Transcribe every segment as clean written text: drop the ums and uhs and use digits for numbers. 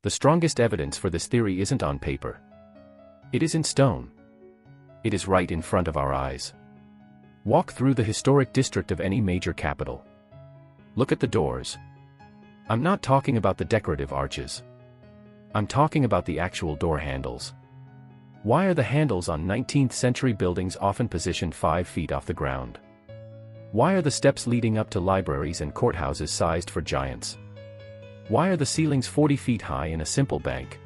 The strongest evidence for this theory isn't on paper. It is in stone. It is right in front of our eyes. Walk through the historic district of any major capital. Look at the doors. I'm not talking about the decorative arches. I'm talking about the actual door handles. Why are the handles on 19th century buildings often positioned 5 feet off the ground? Why are the steps leading up to libraries and courthouses sized for giants? Why are the ceilings 40 feet high in a simple bank?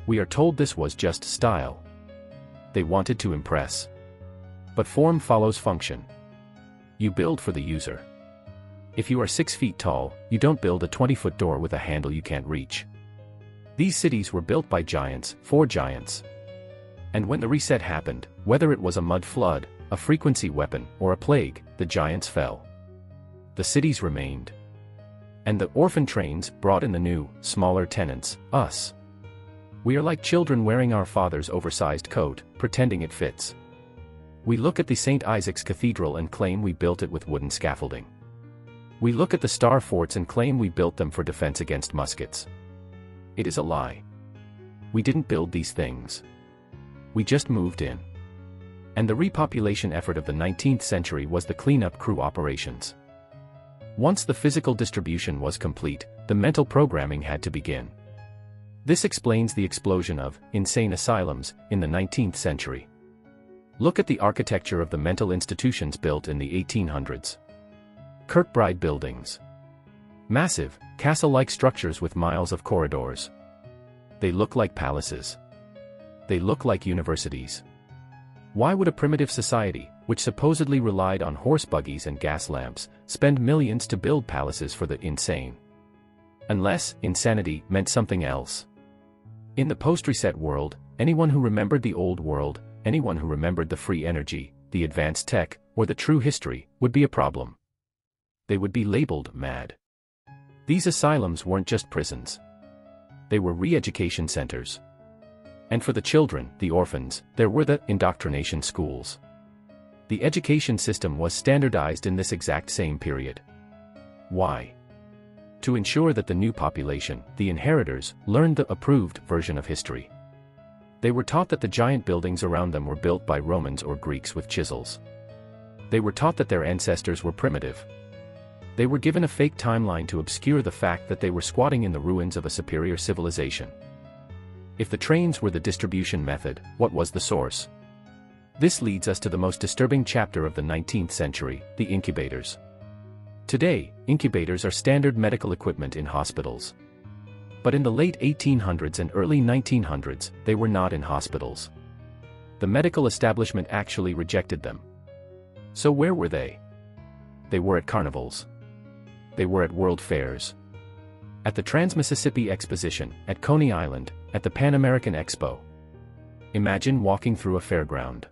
We are told this was just style. They wanted to impress. But form follows function. You build for the user. If you are 6 feet tall, you don't build a 20-foot door with a handle you can't reach. These cities were built by giants, for giants. And when the reset happened, whether it was a mud flood, a frequency weapon, or a plague, the giants fell. The cities remained. And the orphan trains brought in the new, smaller tenants, us. We are like children wearing our father's oversized coat, pretending it fits. We look at the St. Isaac's Cathedral and claim we built it with wooden scaffolding. We look at the star forts and claim we built them for defense against muskets. It is a lie. We didn't build these things. We just moved in. And the repopulation effort of the 19th century was the cleanup crew operations. Once the physical distribution was complete, the mental programming had to begin. This explains the explosion of insane asylums in the 19th century. Look at the architecture of the mental institutions built in the 1800s. Kirkbride buildings. Massive, castle-like structures with miles of corridors. They look like palaces. They look like universities. Why would a primitive society, which supposedly relied on horse buggies and gas lamps, spend millions to build palaces for the insane? Unless insanity meant something else. In the post-reset world, anyone who remembered the old world, anyone who remembered the free energy, the advanced tech, or the true history, would be a problem. They would be labeled mad. These asylums weren't just prisons. They were re-education centers. And for the children, the orphans, there were the indoctrination schools. The education system was standardized in this exact same period. Why? To ensure that the new population, the inheritors, learned the approved version of history. They were taught that the giant buildings around them were built by Romans or Greeks with chisels. They were taught that their ancestors were primitive. They were given a fake timeline to obscure the fact that they were squatting in the ruins of a superior civilization. If the trains were the distribution method, what was the source? This leads us to the most disturbing chapter of the 19th century, the incubators. Today, incubators are standard medical equipment in hospitals. But in the late 1800s and early 1900s, they were not in hospitals. The medical establishment actually rejected them. So where were they? They were at carnivals. They were at world fairs. At the Trans-Mississippi Exposition, at Coney Island, at the Pan American Expo. Imagine walking through a fairground.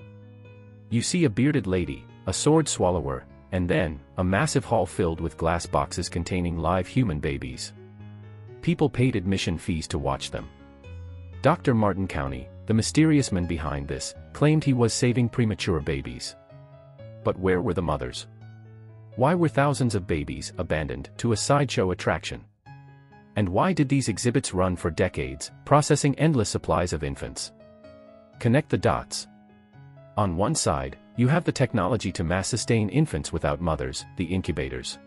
You see a bearded lady, a sword swallower, and then, a massive hall filled with glass boxes containing live human babies. People paid admission fees to watch them. Dr. Martin County, the mysterious man behind this, claimed he was saving premature babies. But where were the mothers? Why were thousands of babies abandoned to a sideshow attraction? And why did these exhibits run for decades, processing endless supplies of infants? Connect the dots. On one side, you have the technology to mass-sustain infants without mothers, the incubators.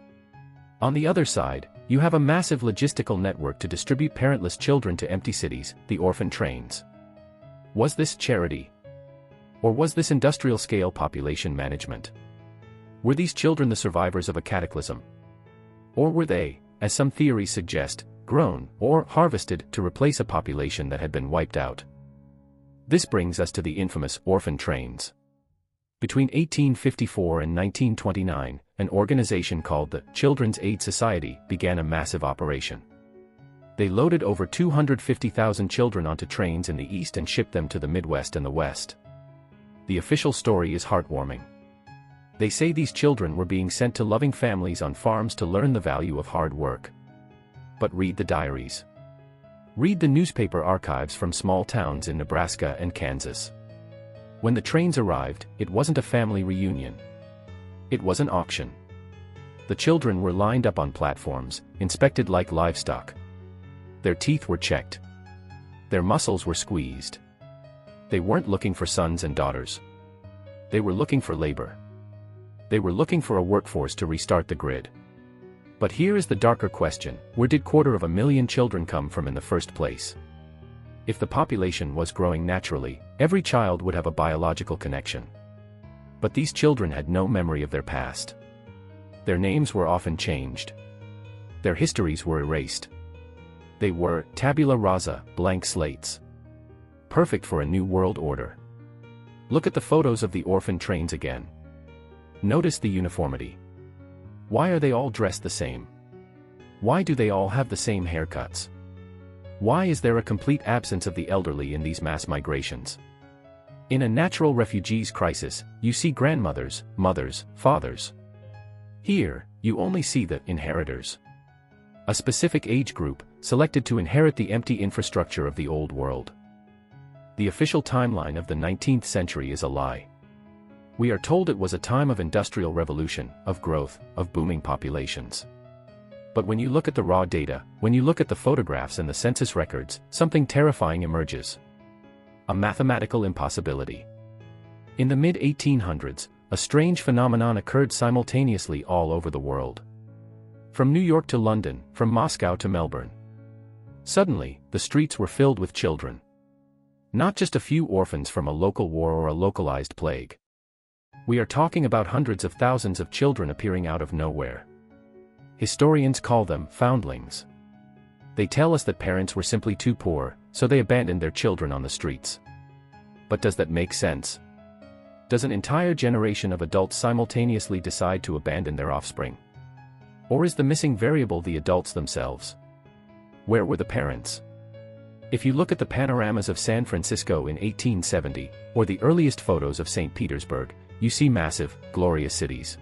On the other side, you have a massive logistical network to distribute parentless children to empty cities, the orphan trains. Was this charity? Or was this industrial-scale population management? Were these children the survivors of a cataclysm? Or were they, as some theories suggest, grown or harvested to replace a population that had been wiped out? This brings us to the infamous orphan trains. Between 1854 and 1929, an organization called the Children's Aid Society began a massive operation. They loaded over 250,000 children onto trains in the East and shipped them to the Midwest and the West. The official story is heartwarming. They say these children were being sent to loving families on farms to learn the value of hard work. But read the diaries. Read the newspaper archives from small towns in Nebraska and Kansas. When the trains arrived, it wasn't a family reunion. It was an auction. The children were lined up on platforms, inspected like livestock. Their teeth were checked. Their muscles were squeezed. They weren't looking for sons and daughters. They were looking for labor. They were looking for a workforce to restart the grid. But here is the darker question: where did 250,000 children come from in the first place? If the population was growing naturally, every child would have a biological connection. But these children had no memory of their past. Their names were often changed. Their histories were erased. They were tabula rasa, blank slates. Perfect for a new world order. Look at the photos of the orphan trains again. Notice the uniformity. Why are they all dressed the same? Why do they all have the same haircuts? Why is there a complete absence of the elderly in these mass migrations? In a natural refugees crisis, you see grandmothers, mothers, fathers. Here, you only see the inheritors. A specific age group, selected to inherit the empty infrastructure of the old world. The official timeline of the 19th century is a lie. We are told it was a time of industrial revolution, of growth, of booming populations. But when you look at the raw data, when you look at the photographs and the census records, something terrifying emerges. A mathematical impossibility. In the mid-1800s, a strange phenomenon occurred simultaneously all over the world. From New York to London, from Moscow to Melbourne. Suddenly, the streets were filled with children. Not just a few orphans from a local war or a localized plague. We are talking about hundreds of thousands of children appearing out of nowhere. Historians call them foundlings. They tell us that parents were simply too poor, so they abandoned their children on the streets. But does that make sense? Does an entire generation of adults simultaneously decide to abandon their offspring? Or is the missing variable the adults themselves? Where were the parents? If you look at the panoramas of San Francisco in 1870, or the earliest photos of St. Petersburg, you see massive, glorious cities.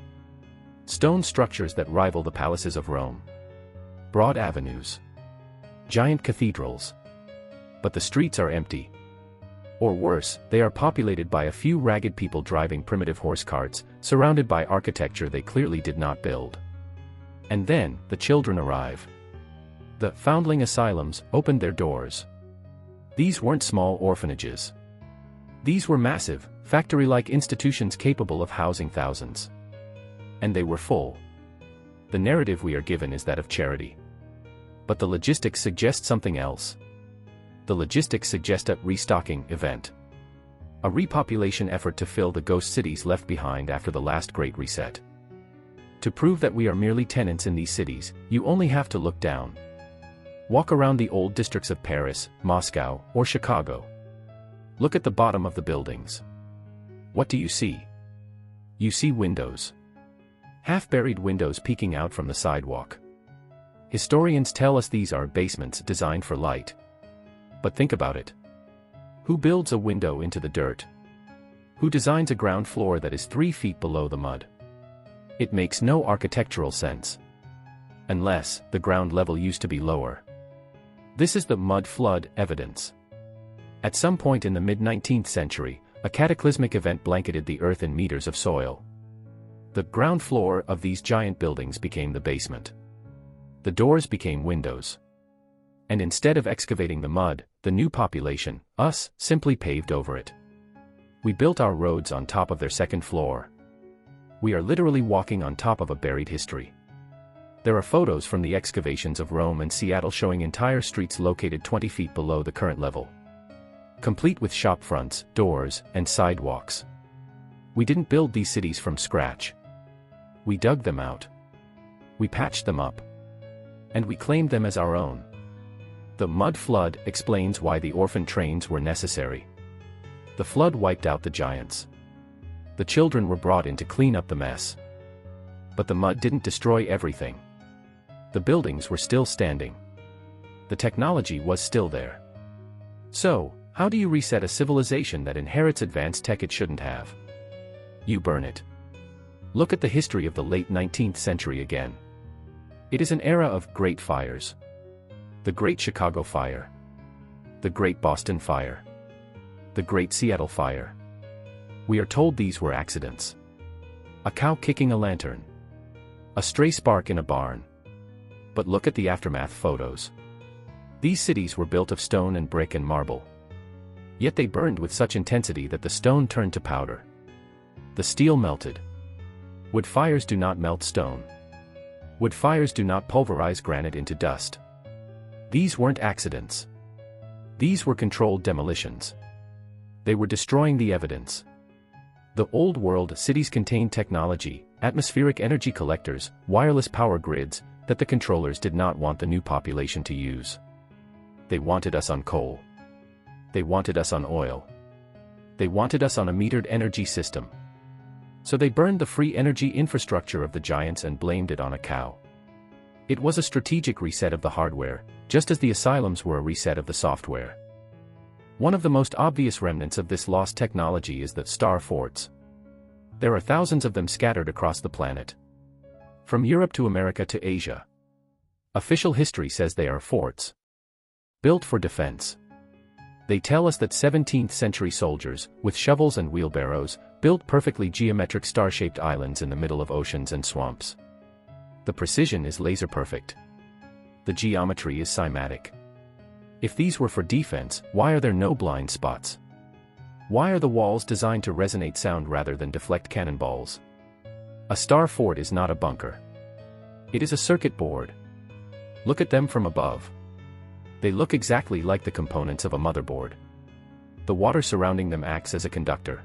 Stone structures that rival the palaces of Rome. Broad avenues. Giant cathedrals. But the streets are empty. Or worse, they are populated by a few ragged people driving primitive horse carts, surrounded by architecture they clearly did not build. And then, the children arrive. The foundling asylums opened their doors. These weren't small orphanages. These were massive, factory-like institutions capable of housing thousands. And they were full. The narrative we are given is that of charity. But the logistics suggest something else. The logistics suggest a restocking event. A repopulation effort to fill the ghost cities left behind after the last Great Reset. To prove that we are merely tenants in these cities, you only have to look down. Walk around the old districts of Paris, Moscow, or Chicago. Look at the bottom of the buildings. What do you see? You see windows. Half-buried windows peeking out from the sidewalk. Historians tell us these are basements designed for light. But think about it. Who builds a window into the dirt? Who designs a ground floor that is 3 feet below the mud? It makes no architectural sense. Unless the ground level used to be lower. This is the mud flood evidence. At some point in the mid-19th century, a cataclysmic event blanketed the earth in meters of soil. The ground floor of these giant buildings became the basement. The doors became windows. And instead of excavating the mud, the new population, us, simply paved over it. We built our roads on top of their second floor. We are literally walking on top of a buried history. There are photos from the excavations of Rome and Seattle showing entire streets located 20 feet below the current level. Complete with shop fronts, doors, and sidewalks. We didn't build these cities from scratch. We dug them out. We patched them up. And we claimed them as our own. The mud flood explains why the orphan trains were necessary. The flood wiped out the giants. The children were brought in to clean up the mess. But the mud didn't destroy everything. The buildings were still standing. The technology was still there. So, how do you reset a civilization that inherits advanced tech it shouldn't have? You burn it. Look at the history of the late 19th century again. It is an era of great fires. The Great Chicago Fire. The Great Boston Fire. The Great Seattle Fire. We are told these were accidents. A cow kicking a lantern. A stray spark in a barn. But look at the aftermath photos. These cities were built of stone and brick and marble. Yet they burned with such intensity that the stone turned to powder. The steel melted. Wood fires do not melt stone. Wood fires do not pulverize granite into dust. These weren't accidents. These were controlled demolitions. They were destroying the evidence. The old world cities contained technology, atmospheric energy collectors, wireless power grids, that the controllers did not want the new population to use. They wanted us on coal. They wanted us on oil. They wanted us on a metered energy system. So they burned the free energy infrastructure of the giants and blamed it on a cow. It was a strategic reset of the hardware, just as the asylums were a reset of the software. One of the most obvious remnants of this lost technology is the star forts. There are thousands of them scattered across the planet. From Europe to America to Asia. Official history says they are forts. Built for defense. They tell us that 17th century soldiers, with shovels and wheelbarrows, built perfectly geometric star-shaped islands in the middle of oceans and swamps. The precision is laser perfect. The geometry is cymatic. If these were for defense, why are there no blind spots? Why are the walls designed to resonate sound rather than deflect cannonballs? A star fort is not a bunker. It is a circuit board. Look at them from above. They look exactly like the components of a motherboard. The water surrounding them acts as a conductor.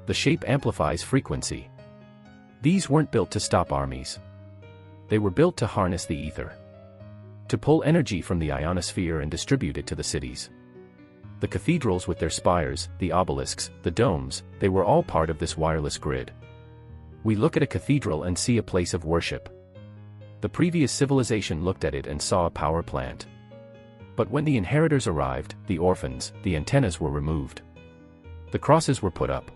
The shape amplifies frequency. These weren't built to stop armies. They were built to harness the ether. To pull energy from the ionosphere and distribute it to the cities. The cathedrals with their spires, the obelisks, the domes, they were all part of this wireless grid. We look at a cathedral and see a place of worship. The previous civilization looked at it and saw a power plant. But when the inheritors arrived, the orphans, the antennas were removed. The crosses were put up.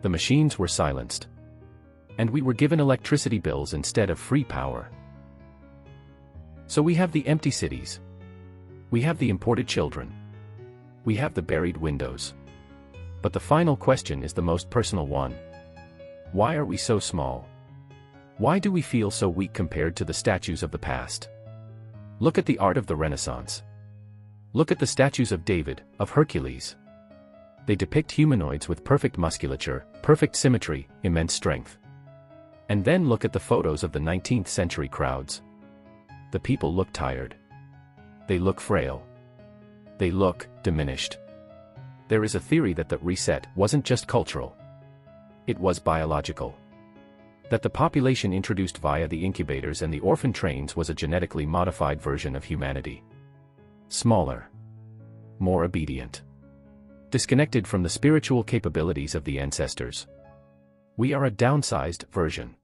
The machines were silenced. And we were given electricity bills instead of free power. So we have the empty cities. We have the imported children. We have the buried windows. But the final question is the most personal one. Why are we so small? Why do we feel so weak compared to the statues of the past? Look at the art of the Renaissance. Look at the statues of David, of Hercules. They depict humanoids with perfect musculature, perfect symmetry, immense strength. And then look at the photos of the 19th century crowds. The people look tired. They look frail. They look diminished. There is a theory that the reset wasn't just cultural. It was biological. That the population introduced via the incubators and the orphan trains was a genetically modified version of humanity. Smaller. More obedient. Disconnected from the spiritual capabilities of the ancestors. We are a downsized version.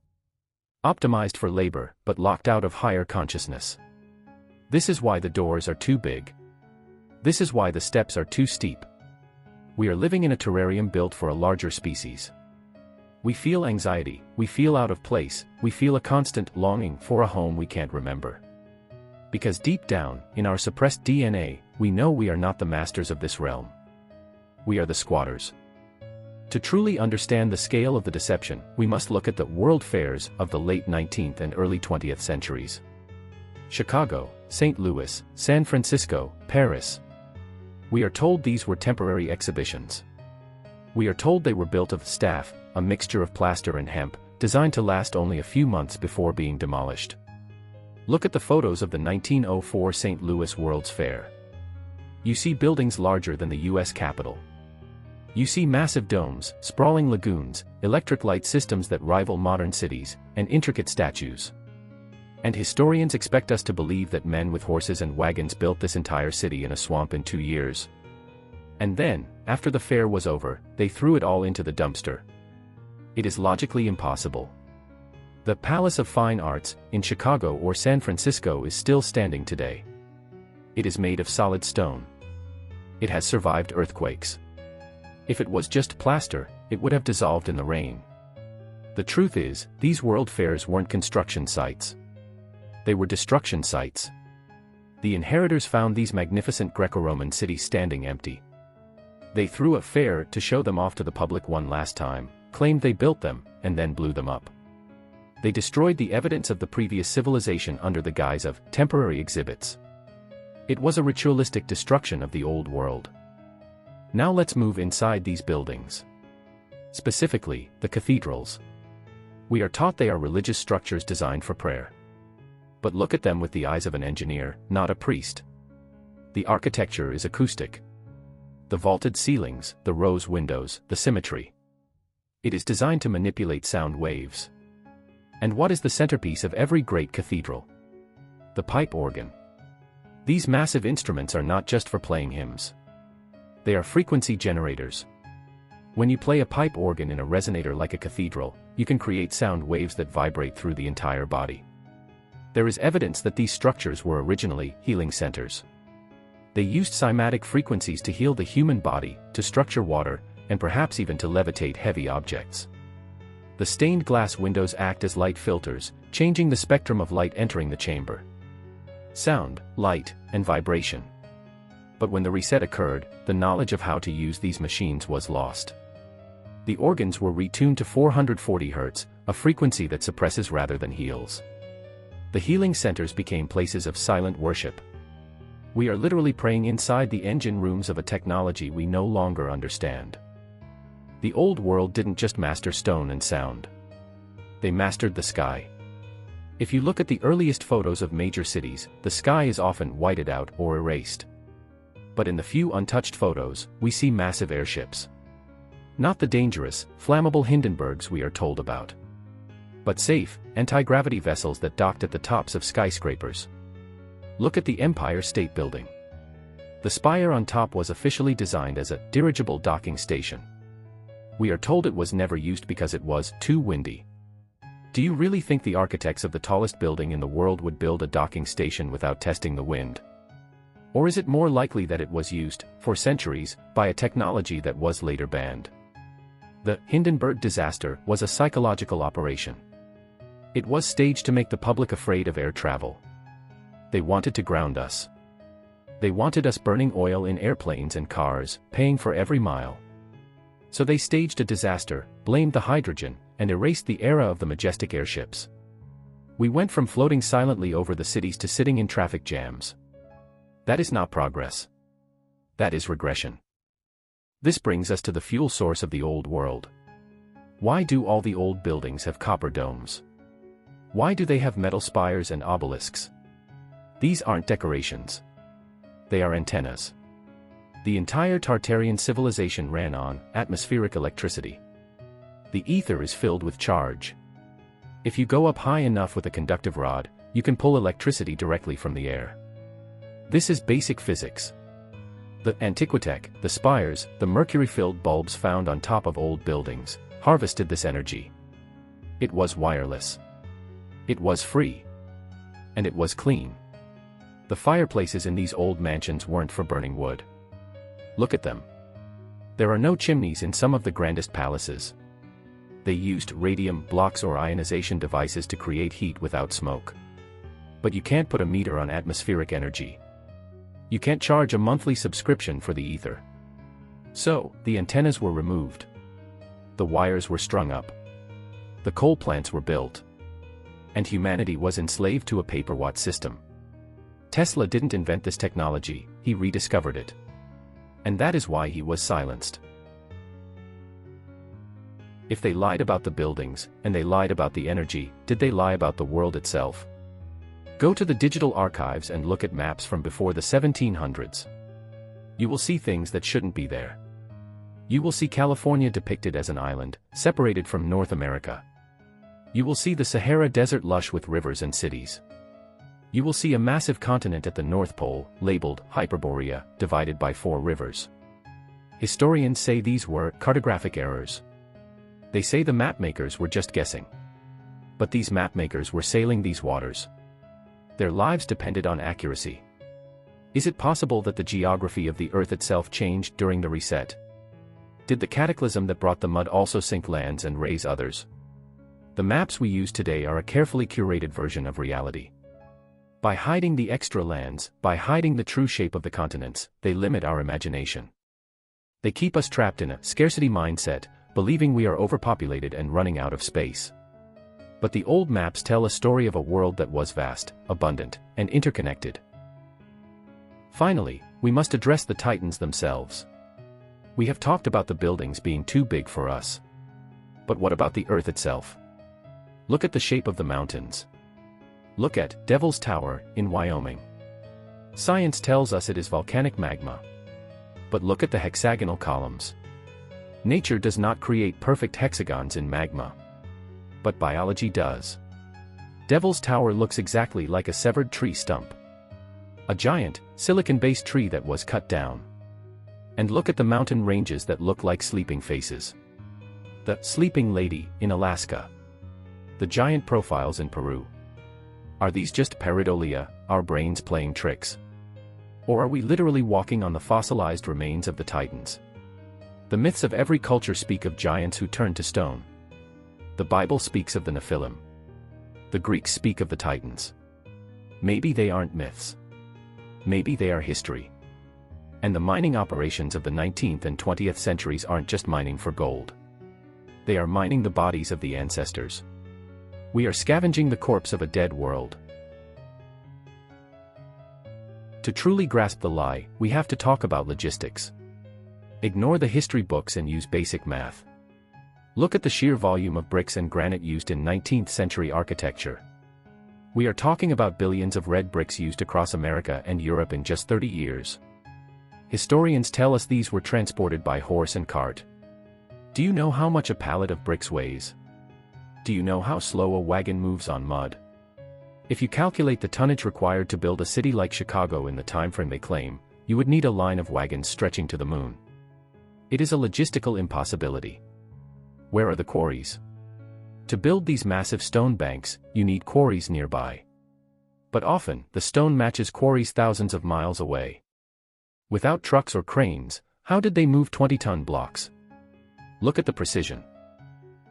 Optimized for labor, but locked out of higher consciousness. This is why the doors are too big. This is why the steps are too steep. We are living in a terrarium built for a larger species. We feel anxiety, we feel out of place, we feel a constant longing for a home we can't remember. Because deep down, in our suppressed DNA, we know we are not the masters of this realm. We are the squatters. To truly understand the scale of the deception, we must look at the world fairs of the late 19th and early 20th centuries. Chicago, St. Louis, San Francisco, Paris. We are told these were temporary exhibitions. We are told they were built of staff, a mixture of plaster and hemp, designed to last only a few months before being demolished. Look at the photos of the 1904 St. Louis World's Fair. You see buildings larger than the U.S. Capitol. You see massive domes, sprawling lagoons, electric light systems that rival modern cities, and intricate statues. And historians expect us to believe that men with horses and wagons built this entire city in a swamp in 2 years. And then, after the fair was over, they threw it all into the dumpster. It is logically impossible. The Palace of Fine Arts, in Chicago or San Francisco, is still standing today. It is made of solid stone. It has survived earthquakes. If it was just plaster, it would have dissolved in the rain. The truth is, these world fairs weren't construction sites. They were destruction sites. The inheritors found these magnificent Greco-Roman cities standing empty. They threw a fair to show them off to the public one last time, claimed they built them, and then blew them up. They destroyed the evidence of the previous civilization under the guise of temporary exhibits. It was a ritualistic destruction of the old world. Now let's move inside these buildings. Specifically, the cathedrals. We are taught they are religious structures designed for prayer. But look at them with the eyes of an engineer, not a priest. The architecture is acoustic. The vaulted ceilings, the rose windows, the symmetry. It is designed to manipulate sound waves. And what is the centerpiece of every great cathedral? The pipe organ. These massive instruments are not just for playing hymns. They are frequency generators. When you play a pipe organ in a resonator like a cathedral, you can create sound waves that vibrate through the entire body. There is evidence that these structures were originally healing centers. They used cymatic frequencies to heal the human body, to structure water, and perhaps even to levitate heavy objects. The stained glass windows act as light filters, changing the spectrum of light entering the chamber. Sound, light, and vibration. But when the reset occurred, the knowledge of how to use these machines was lost. The organs were retuned to 440 Hz, a frequency that suppresses rather than heals. The healing centers became places of silent worship. We are literally praying inside the engine rooms of a technology we no longer understand. The old world didn't just master stone and sound. They mastered the sky. If you look at the earliest photos of major cities, the sky is often whited out or erased. But in the few untouched photos, we see massive airships. Not the dangerous, flammable Hindenburgs we are told about. But safe, anti-gravity vessels that docked at the tops of skyscrapers. Look at the Empire State Building. The spire on top was officially designed as a dirigible docking station. We are told it was never used because it was too windy. Do you really think the architects of the tallest building in the world would build a docking station without testing the wind? Or is it more likely that it was used, for centuries, by a technology that was later banned? The Hindenburg disaster was a psychological operation. It was staged to make the public afraid of air travel. They wanted to ground us. They wanted us burning oil in airplanes and cars, paying for every mile. So they staged a disaster, blamed the hydrogen, and erased the era of the majestic airships. We went from floating silently over the cities to sitting in traffic jams. That is not progress. That is regression. This brings us to the fuel source of the old world. Why do all the old buildings have copper domes? Why do they have metal spires and obelisks? These aren't decorations. They are antennas. The entire Tartarian civilization ran on atmospheric electricity. The ether is filled with charge. If you go up high enough with a conductive rod, you can pull electricity directly from the air. This is basic physics. The Antiquitech, the spires, the mercury-filled bulbs found on top of old buildings, harvested this energy. It was wireless. It was free. And it was clean. The fireplaces in these old mansions weren't for burning wood. Look at them. There are no chimneys in some of the grandest palaces. They used radium blocks or ionization devices to create heat without smoke. But you can't put a meter on atmospheric energy. You can't charge a monthly subscription for the ether. So, the antennas were removed. The wires were strung up. The coal plants were built. And humanity was enslaved to a paper-watt system. Tesla didn't invent this technology, he rediscovered it. And that is why he was silenced. If they lied about the buildings, and they lied about the energy, did they lie about the world itself? Go to the digital archives and look at maps from before the 1700s. You will see things that shouldn't be there. You will see California depicted as an island, separated from North America. You will see the Sahara Desert lush with rivers and cities. You will see a massive continent at the North Pole, labeled Hyperborea, divided by 4 rivers. Historians say these were cartographic errors. They say the mapmakers were just guessing. But these mapmakers were sailing these waters. Their lives depended on accuracy. Is it possible that the geography of the Earth itself changed during the reset? Did the cataclysm that brought the mud also sink lands and raise others? The maps we use today are a carefully curated version of reality. By hiding the extra lands, by hiding the true shape of the continents, they limit our imagination. They keep us trapped in a scarcity mindset, believing we are overpopulated and running out of space. But the old maps tell a story of a world that was vast, abundant, and interconnected. Finally, we must address the titans themselves. We have talked about the buildings being too big for us. But what about the Earth itself? Look at the shape of the mountains. Look at Devil's Tower in Wyoming. Science tells us it is volcanic magma. But look at the hexagonal columns. Nature does not create perfect hexagons in magma. But biology does. Devil's Tower looks exactly like a severed tree stump. A giant, silicon-based tree that was cut down. And look at the mountain ranges that look like sleeping faces. The Sleeping Lady in Alaska. The giant profiles in Peru. Are these just pareidolia, our brains playing tricks? Or are we literally walking on the fossilized remains of the titans? The myths of every culture speak of giants who turned to stone. The Bible speaks of the Nephilim. The Greeks speak of the titans. Maybe they aren't myths. Maybe they are history. And the mining operations of the 19th and 20th centuries aren't just mining for gold. They are mining the bodies of the ancestors. We are scavenging the corpse of a dead world. To truly grasp the lie, we have to talk about logistics. Ignore the history books and use basic math. Look at the sheer volume of bricks and granite used in 19th century architecture. We are talking about billions of red bricks used across America and Europe in just 30 years. Historians tell us these were transported by horse and cart. Do you know how much a pallet of bricks weighs? Do you know how slow a wagon moves on mud? If you calculate the tonnage required to build a city like Chicago in the timeframe they claim, you would need a line of wagons stretching to the moon. It is a logistical impossibility. Where are the quarries? To build these massive stone banks, you need quarries nearby. But often, the stone matches quarries thousands of miles away. Without trucks or cranes, how did they move 20-ton blocks? Look at the precision.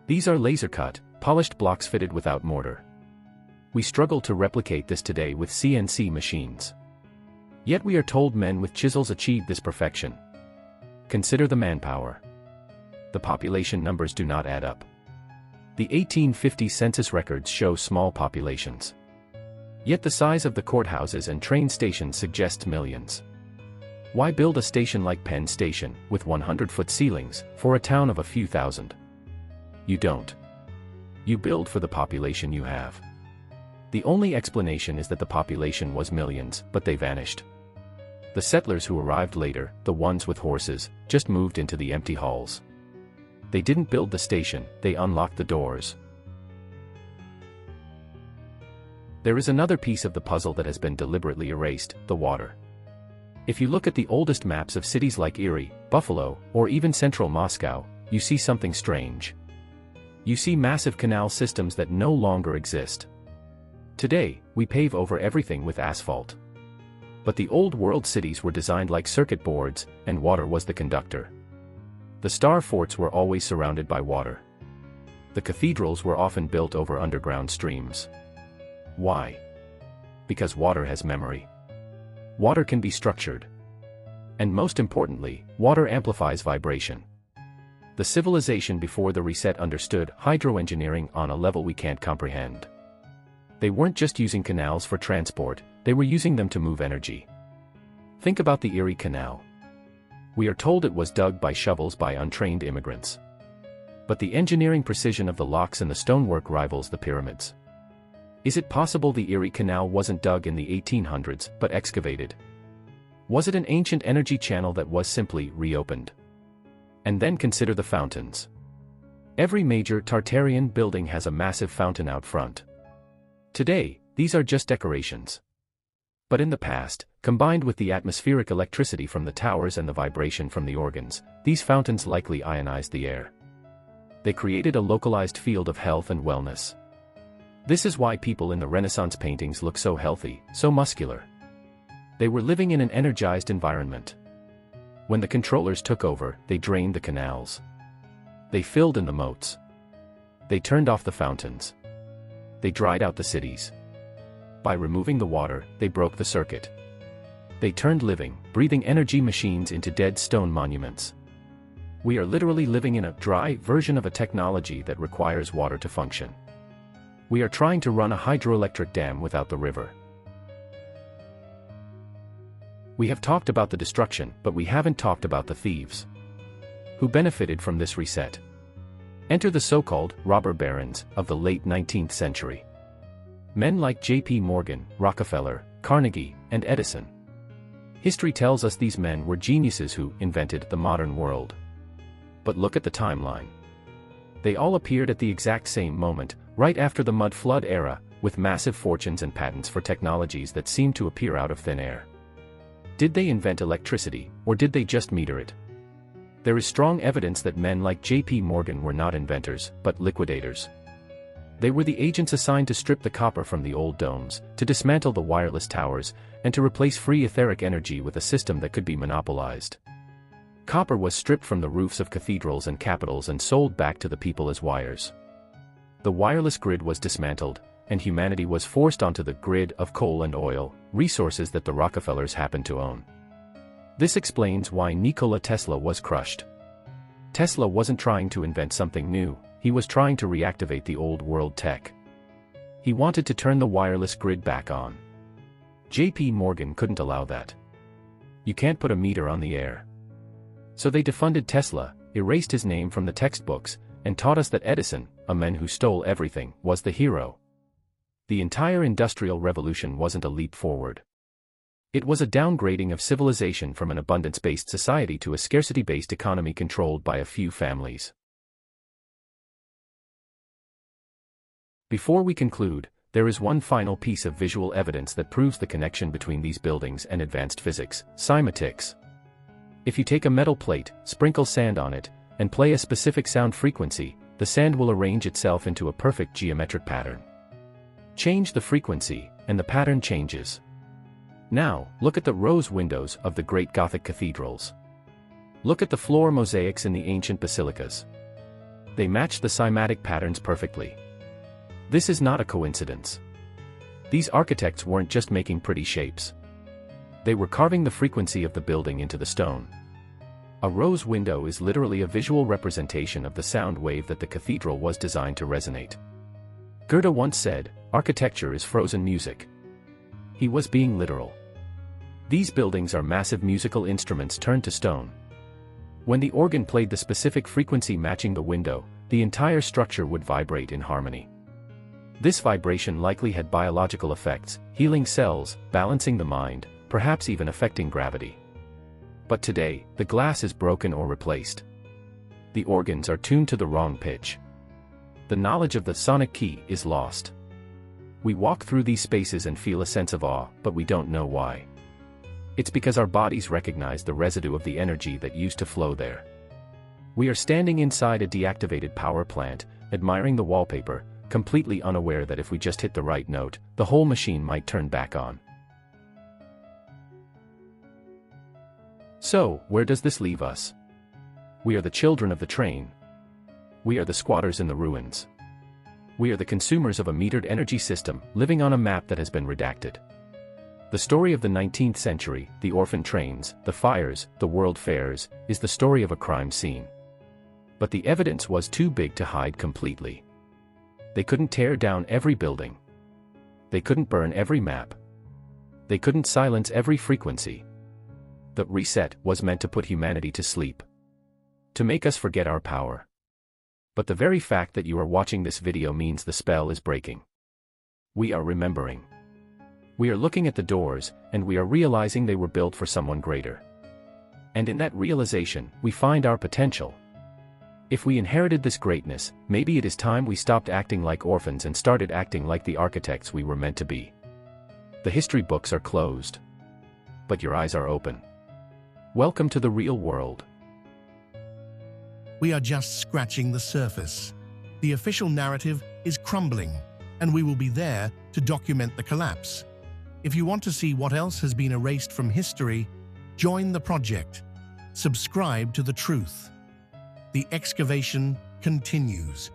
These are laser-cut, polished blocks fitted without mortar. We struggle to replicate this today with CNC machines. Yet we are told men with chisels achieved this perfection. Consider the manpower. The population numbers do not add up. The 1850 census records show small populations. Yet the size of the courthouses and train stations suggests millions. Why build a station like Penn Station, with 100-foot ceilings, for a town of a few thousand? You don't. You build for the population you have. The only explanation is that the population was millions, but they vanished. The settlers who arrived later, the ones with horses, just moved into the empty halls. They didn't build the station, they unlocked the doors. There is another piece of the puzzle that has been deliberately erased: the water. If you look at the oldest maps of cities like Erie, Buffalo, or even central Moscow, you see something strange. You see massive canal systems that no longer exist. Today, we pave over everything with asphalt. But the old world cities were designed like circuit boards, and water was the conductor. The star forts were always surrounded by water. The cathedrals were often built over underground streams. Why? Because water has memory. Water can be structured. And most importantly, water amplifies vibration. The civilization before the reset understood hydroengineering on a level we can't comprehend. They weren't just using canals for transport, they were using them to move energy. Think about the Erie Canal. We are told it was dug by shovels by untrained immigrants. But the engineering precision of the locks and the stonework rivals the pyramids. Is it possible the Erie Canal wasn't dug in the 1800s, but excavated? Was it an ancient energy channel that was simply reopened? And then consider the fountains. Every major Tartarian building has a massive fountain out front. Today, these are just decorations. But in the past, combined with the atmospheric electricity from the towers and the vibration from the organs, these fountains likely ionized the air. They created a localized field of health and wellness. This is why people in the Renaissance paintings look so healthy, so muscular. They were living in an energized environment. When the controllers took over, they drained the canals. They filled in the moats. They turned off the fountains. They dried out the cities. By removing the water, they broke the circuit. They turned living, breathing energy machines into dead stone monuments. We are literally living in a dry version of a technology that requires water to function. We are trying to run a hydroelectric dam without the river. We have talked about the destruction, but we haven't talked about the thieves who benefited from this reset. Enter the so-called robber barons of the late 19th century. Men like J.P. Morgan, Rockefeller, Carnegie, and Edison. History tells us these men were geniuses who invented the modern world. But look at the timeline. They all appeared at the exact same moment, right after the mud flood era, with massive fortunes and patents for technologies that seemed to appear out of thin air. Did they invent electricity, or did they just meter it? There is strong evidence that men like J.P. Morgan were not inventors, but liquidators. They were the agents assigned to strip the copper from the old domes, to dismantle the wireless towers, and to replace free etheric energy with a system that could be monopolized. Copper was stripped from the roofs of cathedrals and capitals and sold back to the people as wires. The wireless grid was dismantled, and humanity was forced onto the grid of coal and oil, resources that the Rockefellers happened to own. This explains why Nikola Tesla was crushed. Tesla wasn't trying to invent something new, he was trying to reactivate the old world tech. He wanted to turn the wireless grid back on. J.P. Morgan couldn't allow that. You can't put a meter on the air. So they defunded Tesla, erased his name from the textbooks, and taught us that Edison, a man who stole everything, was the hero. The entire Industrial Revolution wasn't a leap forward. It was a downgrading of civilization from an abundance-based society to a scarcity-based economy controlled by a few families. Before we conclude, there is one final piece of visual evidence that proves the connection between these buildings and advanced physics: cymatics. If you take a metal plate, sprinkle sand on it, and play a specific sound frequency, the sand will arrange itself into a perfect geometric pattern. Change the frequency, and the pattern changes. Now, look at the rose windows of the great Gothic cathedrals. Look at the floor mosaics in the ancient basilicas. They match the cymatic patterns perfectly. This is not a coincidence. These architects weren't just making pretty shapes. They were carving the frequency of the building into the stone. A rose window is literally a visual representation of the sound wave that the cathedral was designed to resonate. Goethe once said, "Architecture is frozen music." He was being literal. These buildings are massive musical instruments turned to stone. When the organ played the specific frequency matching the window, the entire structure would vibrate in harmony. This vibration likely had biological effects, healing cells, balancing the mind, perhaps even affecting gravity. But today, the glass is broken or replaced. The organs are tuned to the wrong pitch. The knowledge of the sonic key is lost. We walk through these spaces and feel a sense of awe, but we don't know why. It's because our bodies recognize the residue of the energy that used to flow there. We are standing inside a deactivated power plant, admiring the wallpaper, completely unaware that if we just hit the right note, the whole machine might turn back on. So, where does this leave us? We are the children of the train. We are the squatters in the ruins. We are the consumers of a metered energy system, living on a map that has been redacted. The story of the 19th century, the orphan trains, the fires, the world fairs, is the story of a crime scene. But the evidence was too big to hide completely. They couldn't tear down every building. They couldn't burn every map. They couldn't silence every frequency. The reset was meant to put humanity to sleep. To make us forget our power. But the very fact that you are watching this video means the spell is breaking. We are remembering. We are looking at the doors, and we are realizing they were built for someone greater. And in that realization, we find our potential. If we inherited this greatness, maybe it is time we stopped acting like orphans and started acting like the architects we were meant to be. The history books are closed. But your eyes are open. Welcome to the real world. We are just scratching the surface. The official narrative is crumbling, and we will be there to document the collapse. If you want to see what else has been erased from history, join the project. Subscribe to The Truth. The excavation continues.